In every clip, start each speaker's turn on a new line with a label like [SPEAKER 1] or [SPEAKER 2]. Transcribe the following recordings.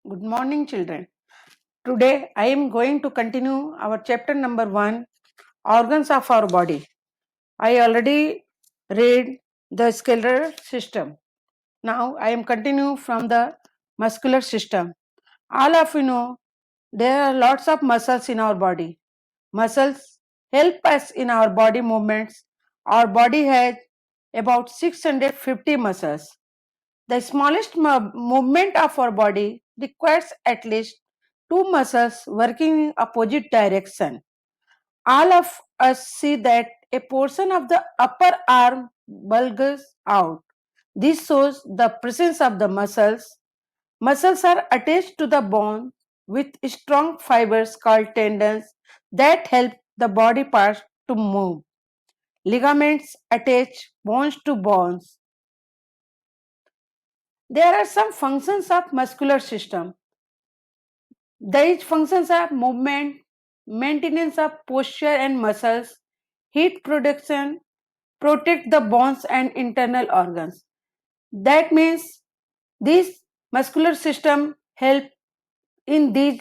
[SPEAKER 1] Good morning, children. Today I am going to continue our chapter number 1, Organs of our body. I already read the skeletal system. Now I am continue from the muscular system. All of you know there are lots of muscles in our body. Muscles help us in our body movements. Our body has about 650 muscles. The smallest movement of our body requires at least two muscles working in opposite direction. All of us see that a portion of the upper arm bulges out. This shows the presence of the muscles. Muscles are attached to the bone with strong fibers called tendons that help the body parts to move. Ligaments attach bones to bones. There are some functions of muscular system. These functions are movement, maintenance of posture and muscles, heat production, protect the bones and internal organs. That means this muscular system help in these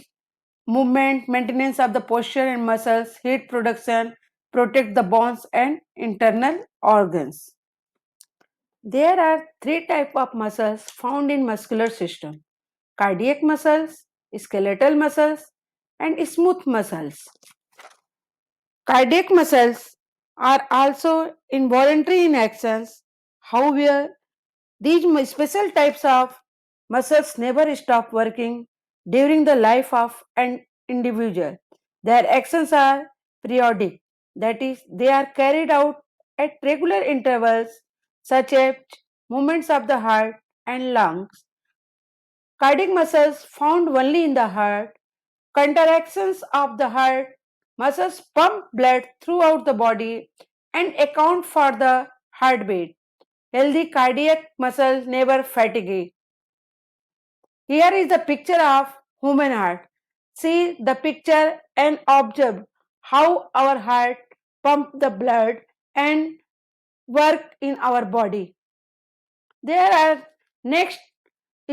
[SPEAKER 1] movement, maintenance of the posture and muscles, heat production, protect the bones and internal organs. There are three types of muscles found in muscular system: cardiac muscles, skeletal muscles, and smooth muscles. Cardiac muscles are also involuntary in actions. However, these special types of muscles never stop working during the life of an individual. Their actions are periodic, that is, they are carried out at regular intervals, such as movements of the heart and lungs. Cardiac muscles found only in the heart. Contractions of the heart muscles pump blood throughout the body and account for the heartbeat. Healthy cardiac muscles never fatigue. Here is the picture of human heart. See the picture and observe how our heart pump the blood and work in our body. There are next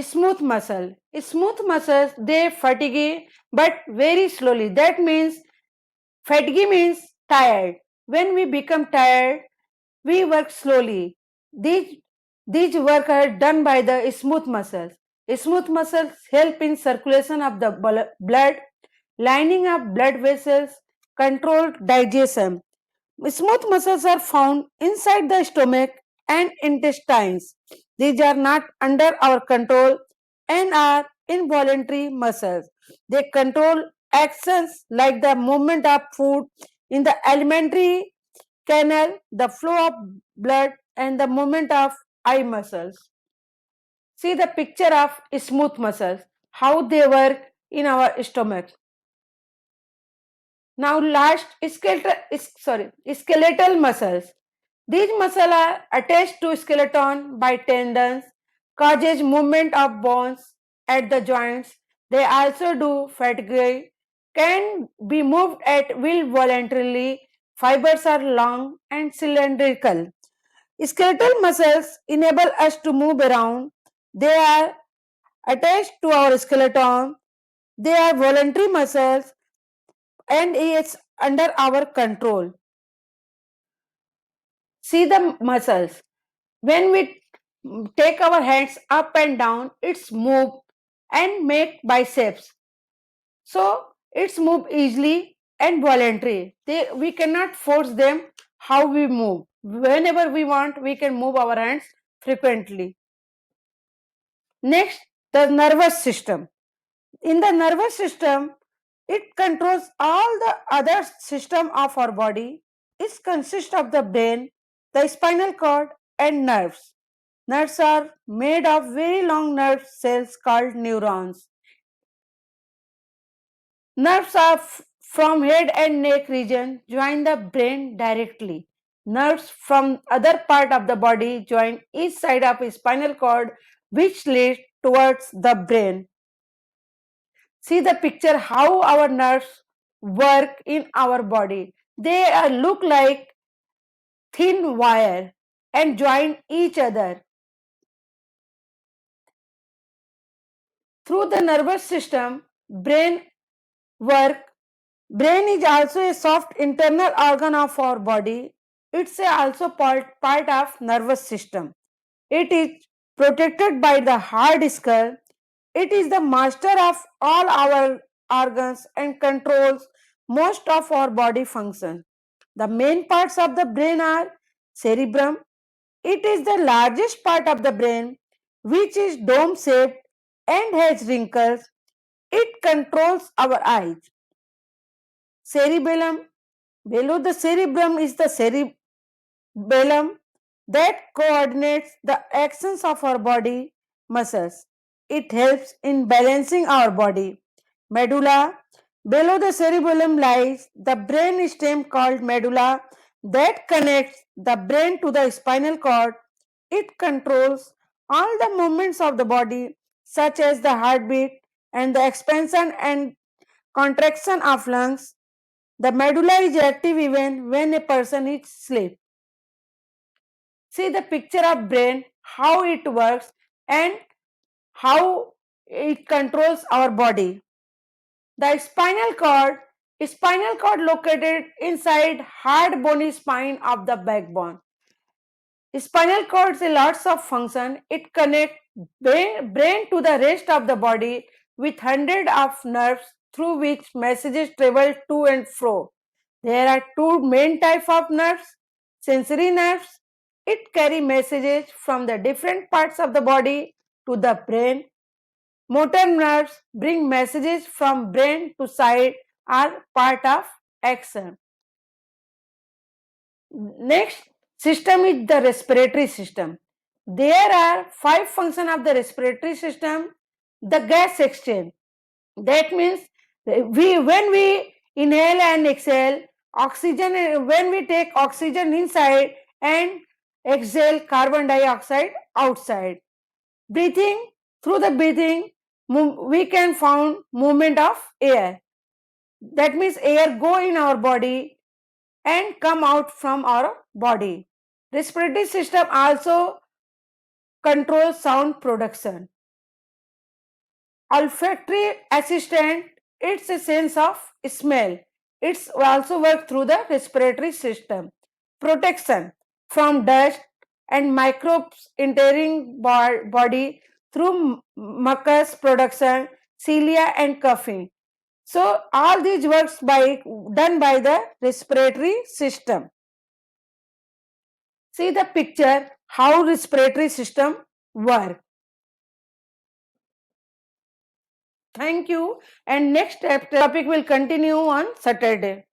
[SPEAKER 1] smooth muscle. Smooth muscles they fatigue but very slowly. That means fatigue means tired. When we become tired, we work slowly. These, these work are done by the smooth muscles. Smooth muscles help in circulation of the blood, lining of blood vessels, control digestion. Smooth muscles are found inside the stomach and intestines. These are not under our control and are involuntary muscles. They control actions like the movement of food in the alimentary canal, the flow of blood, and the movement of eye muscles. See the picture of smooth muscles, how they work in our stomach. Now last skeletal muscles. These muscles are attached to skeleton by tendons, causes movement of bones at the joints. They also do fatigue, can be moved at will voluntarily. Fibers are long and cylindrical. Skeletal muscles enable us to move around. They are attached to our skeleton. They are voluntary muscles and it's under our control. See the muscles. When we take our hands up and down, it's move and make biceps. So it's move easily and voluntary. We cannot force them how we move. Whenever we want, we can move our hands frequently. Next, the nervous system. In the nervous system, it controls all the other system of our body. It consists of the brain, the spinal cord, and nerves. Nerves are made of very long nerve cells called neurons. Nerves are from head and neck region join the brain directly. Nerves from other part of the body join each side of a spinal cord which leads towards the brain. See the picture how our nerves work in our body. They look like thin wire and join each other through the nervous system, brain work. Brain is also a soft internal organ of our body. It's also part of nervous system. It is protected by the hard skull. It is the master of all our organs and controls most of our body function. The main parts of the brain are cerebrum. It is the largest part of the brain, which is dome shaped and has wrinkles. It controls our eyes. Cerebellum. Below the cerebrum is the cerebellum that coordinates the actions of our body muscles. It helps in balancing our body. Medulla. Below the cerebellum lies the brain stem called medulla that connects the brain to the spinal cord. It controls all the movements of the body, such as the heartbeat and the expansion and contraction of lungs. The medulla is active even when a person is asleep. See the picture of brain, how it works and how it controls our body. The spinal cord located inside hard bony spine of the backbone. Spinal cord has lots of function. It connects brain to the rest of the body with hundred of nerves through which messages travel to and fro. There are two main type of nerves, sensory nerves. It carry messages from the different parts of the body to the brain. Motor nerves bring messages from brain to side are part of action. Next system is the respiratory system. There are five functions of the respiratory system. The gas exchange. That means when we inhale and exhale, oxygen, when we take oxygen inside and exhale carbon dioxide outside. Breathing, through the breathing, we can found movement of air. That means air go in our body and come out from our body. Respiratory system also controls sound production. Olfactory assistant, it's a sense of smell. It's also work through the respiratory system. Protection from dust and microbes entering body through mucus production, cilia and coughing. So all these works done by the respiratory system. See the picture how respiratory system work. Thank you, and next topic will continue on Saturday.